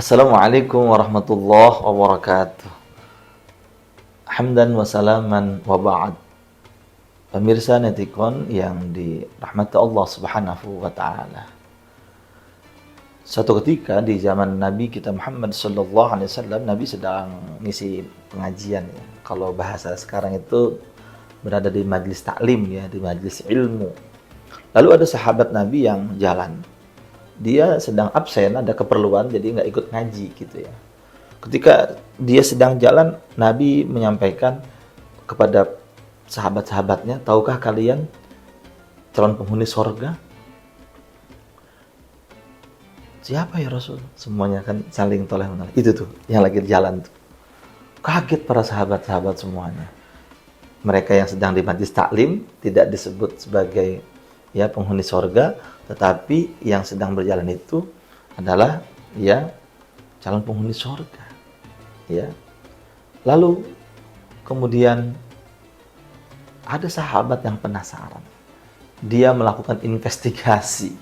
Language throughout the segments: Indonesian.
Assalamualaikum warahmatullahi wabarakatuh. Hamdan wa salaman wa ba'd. Pemirsa Netikon yang dirahmati Allah Subhanahu wa taala. Suatu ketika di zaman Nabi kita Muhammad sallallahu alaihi wasallam, Nabi sedang ngisi pengajian ya. Kalau bahasa sekarang itu berada di majlis taklim ya, di majlis ilmu. Lalu ada sahabat Nabi yang jalan. Dia sedang absen, ada keperluan, jadi nggak ikut ngaji gitu ya. Ketika dia sedang jalan, Nabi menyampaikan kepada sahabat-sahabatnya, tahukah kalian calon penghuni sorga? Siapa ya Rasul? Semuanya kan saling toleh menoleh. Itu tuh, yang lagi jalan tuh. Kaget para sahabat-sahabat semuanya. Mereka yang sedang di majlis taklim tidak disebut sebagai ya penghuni sorga, tetapi yang sedang berjalan itu adalah ya calon penghuni sorga. Ya. Lalu kemudian ada sahabat yang penasaran. Dia melakukan investigasi.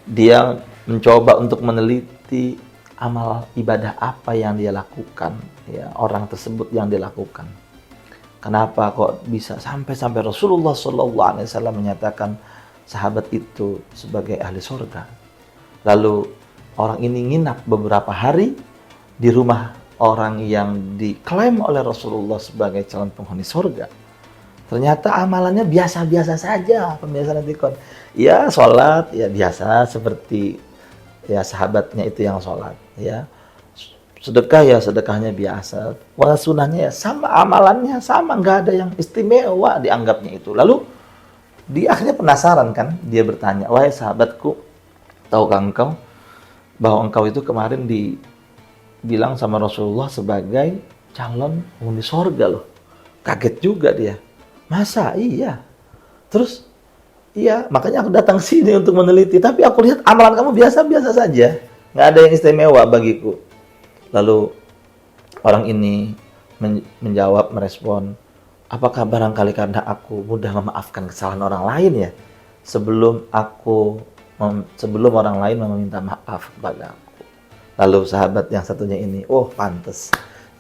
Dia mencoba untuk meneliti amal ibadah apa yang dia lakukan, ya, orang tersebut yang dilakukan. Kenapa kok bisa sampai Rasulullah SAW menyatakan sahabat itu sebagai ahli surga. Lalu orang ini nginap beberapa hari di rumah orang yang diklaim oleh Rasulullah sebagai calon penghuni surga. Ternyata amalannya biasa-biasa saja, pemirsa Netikon. Ya sholat, ya biasa seperti ya sahabatnya itu yang sholat. Ya sedekah ya sedekahnya biasa. Wala sunahnya ya sama, amalannya sama, nggak ada yang istimewa dianggapnya itu. Lalu dia akhirnya penasaran kan, dia bertanya, wahai sahabatku, tahukah engkau bahwa engkau itu kemarin dibilang sama Rasulullah sebagai calon penghuni sorga loh. Kaget juga dia. Masa? Iya. Terus, iya, makanya aku datang sini untuk meneliti. Tapi aku lihat amalan kamu biasa-biasa saja. Nggak ada yang istimewa bagiku. Lalu orang ini menjawab, merespon, apakah barangkali karena aku mudah memaafkan kesalahan orang lain ya? Sebelum orang lain meminta maaf kepada aku. Lalu sahabat yang satunya ini, oh pantes.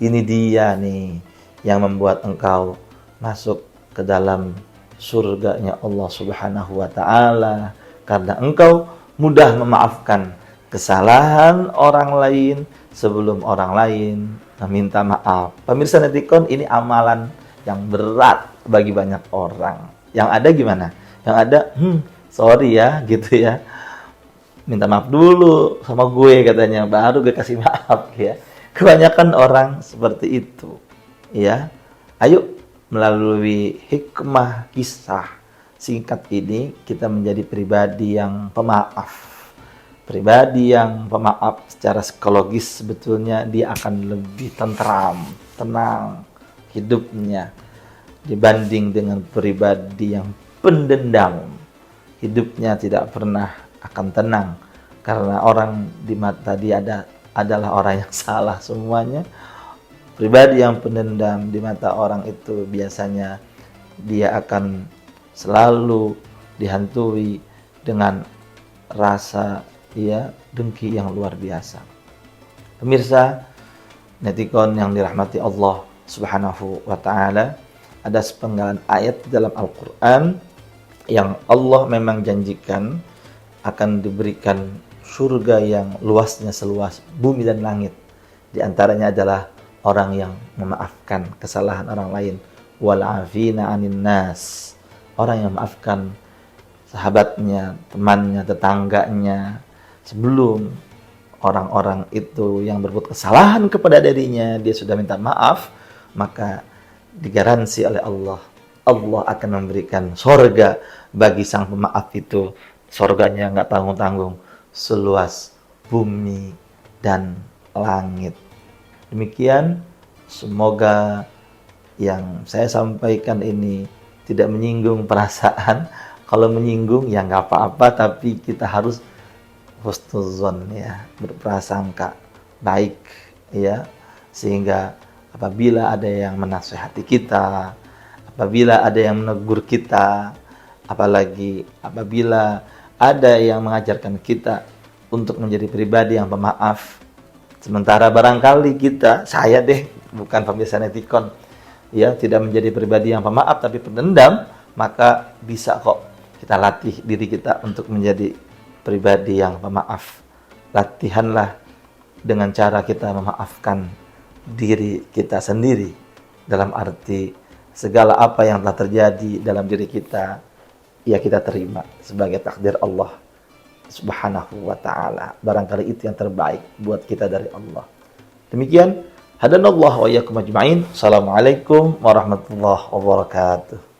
Ini dia nih yang membuat engkau masuk ke dalam surganya Allah Subhanahu wa taala karena engkau mudah memaafkan kesalahan orang lain sebelum orang lain meminta maaf. Pemirsa Netikon, ini amalan yang berat bagi banyak orang. Yang ada gimana? Yang ada, sorry ya, gitu ya. Minta maaf dulu sama gue katanya, baru gue kasih maaf ya. Kebanyakan orang seperti itu. Ya. Ayo melalui hikmah kisah singkat ini kita menjadi pribadi yang pemaaf. Pribadi yang pemaaf secara psikologis sebetulnya dia akan lebih tentram, tenang hidupnya dibanding dengan pribadi yang pendendam. Hidupnya tidak pernah akan tenang karena orang di mata dia adalah orang yang salah semuanya. Pribadi yang pendendam di mata orang itu biasanya dia akan selalu dihantui dengan rasa ya dengki yang luar biasa. Pemirsa Netikon yang dirahmati Allah Subhanahu wa taala, ada sepenggalan ayat dalam Al-Qur'an yang Allah memang janjikan akan diberikan surga yang luasnya seluas bumi dan langit. Di antaranya adalah orang yang memaafkan kesalahan orang lain, wal 'afina 'anin nas. Orang yang memaafkan sahabatnya, temannya, tetangganya sebelum orang-orang itu yang berbuat kesalahan kepada dirinya dia sudah minta maaf, maka digaransi oleh Allah akan memberikan sorga bagi sang pemaaf itu. Sorganya nggak tanggung-tanggung, seluas bumi dan langit. Demikian, semoga yang saya sampaikan ini tidak menyinggung perasaan. Kalau menyinggung ya nggak apa-apa, tapi kita harus husnuzon ya, berprasangka baik ya, sehingga apabila ada yang menasihati kita, apabila ada yang menegur kita, apalagi apabila ada yang mengajarkan kita untuk menjadi pribadi yang pemaaf, Sementara barangkali kita, saya deh, bukan pemirsa Netikon, ya, tidak menjadi pribadi yang pemaaf tapi pendendam, maka bisa kok kita latih diri kita untuk menjadi pribadi yang pemaaf. Latihanlah dengan cara kita memaafkan diri kita sendiri, dalam arti segala apa yang telah terjadi dalam diri kita, ya kita terima sebagai takdir Allah Subhanahu wa ta'ala. Barangkali itu yang terbaik buat kita dari Allah. Demikian, hadanallahu wa iyyakum ajma'in. Assalamualaikum warahmatullahi wabarakatuh.